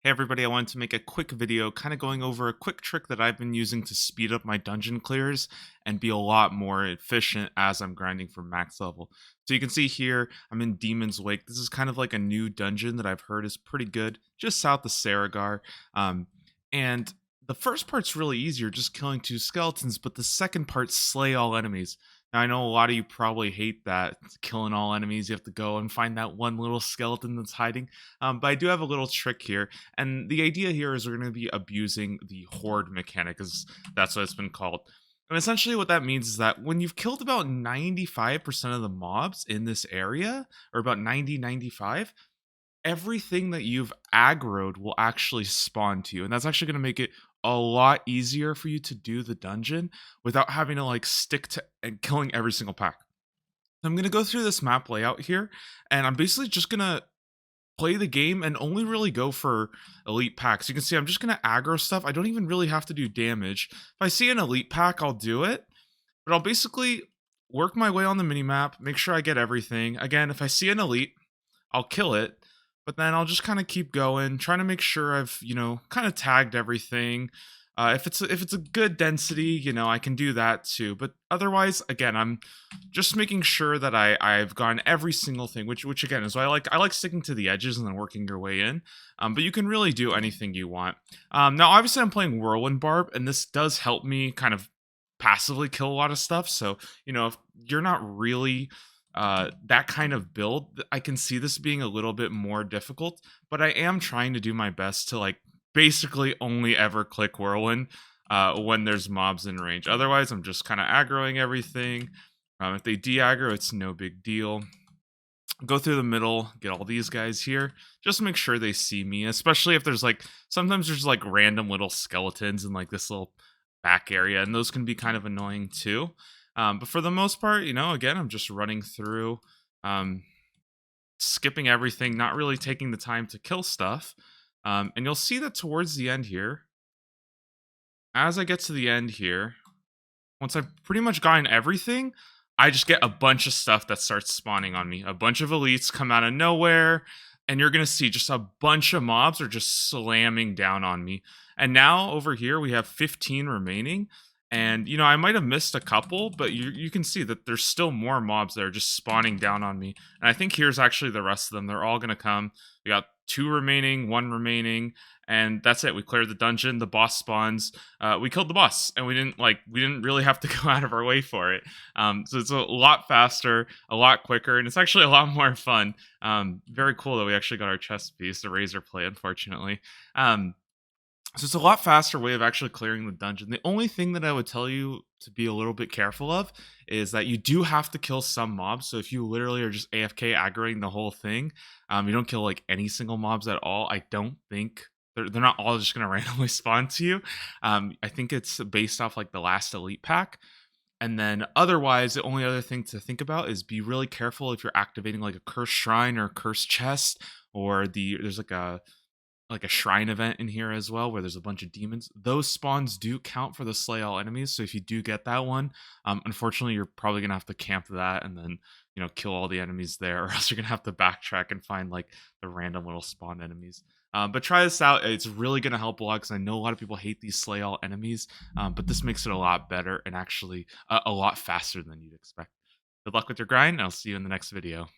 Hey everybody, I wanted to make a quick video kind of going over a quick trick that I've been using to speed up my dungeon clears and be a lot more efficient as I'm grinding for max level. So you can see here, I'm in Demon's Wake. This is kind of like a new dungeon that I've heard is pretty good, just south of Saragar. And the first part's really easier, just killing two skeletons, but the second part, slay all enemies. Now, I know a lot of you probably hate that, killing all enemies. You have to go and find that one little skeleton that's hiding. But I do have a little trick here. And the idea here is we're going to be abusing the horde mechanic, because that's what it's been called. And essentially, what that means is that when you've killed about 95% of the mobs in this area, or about 95, everything that you've aggroed will actually spawn to you. And that's actually going to make it a lot easier for you to do the dungeon without having to like stick to and killing every single pack. I'm going to go through this map layout here, and I'm basically just going to play the game and only really go for elite packs. You can see I'm just going to aggro stuff. I don't even really have to do damage. If I see an elite pack, I'll do it, but I'll basically work my way on the minimap, make sure I get everything. Again, if I see an elite, I'll kill it, but then I'll just kind of keep going, trying to make sure I've, kind of tagged everything. If it's a good density, I can do that too. But otherwise, again, I'm just making sure that I've gotten every single thing, which again is why I like sticking to the edges and then working your way in. But you can really do anything you want. Now, obviously, I'm playing Whirlwind Barb, and this does help me kind of passively kill a lot of stuff. So if you're not really that kind of build, I can see this being a little bit more difficult. But I am trying to do my best to basically only ever click whirlwind when there's mobs in range. Otherwise, I'm just kind of aggroing everything. If they de-aggro, it's no big deal. Go through the middle, get all these guys here. Just make sure they see me, especially if there's sometimes there's random little skeletons in this little back area, and those can be kind of annoying too. But for the most part, again, I'm just running through, skipping everything, not really taking the time to kill stuff. And you'll see that towards the end here, as I get to the end here, once I've pretty much gotten everything, I just get a bunch of stuff that starts spawning on me. A bunch of elites come out of nowhere, and you're going to see just a bunch of mobs are just slamming down on me. And now over here, we have 15 remaining. And, I might have missed a couple, but you can see that there's still more mobs that are just spawning down on me. And I think here's actually the rest of them. They're all going to come. We got 2 remaining, 1 remaining, and that's it. We cleared the dungeon. The boss spawns. We killed the boss, and we didn't really have to go out of our way for it. So it's a lot faster, a lot quicker, and it's actually a lot more fun. Very cool that we actually got our chest piece, the razor play, unfortunately. So it's a lot faster way of actually clearing the dungeon. The only thing that I would tell you to be a little bit careful of is that you do have to kill some mobs. So if you literally are just AFK aggroing the whole thing, you don't kill any single mobs at all. I don't think they're not all just going to randomly spawn to you. I think it's based off the last elite pack. And then otherwise, the only other thing to think about is be really careful if you're activating a cursed shrine or a cursed chest, or there's a shrine event in here as well, where there's a bunch of demons. Those spawns do count for the slay all enemies. So if you do get that one, unfortunately, you're probably gonna have to camp that and then kill all the enemies there, or else you're gonna have to backtrack and find the random little spawn enemies. But try this out. It's really gonna help a lot, because I know a lot of people hate these slay all enemies, but this makes it a lot better and actually a lot faster than you'd expect. Good luck with your grind, and I'll see you in the next video.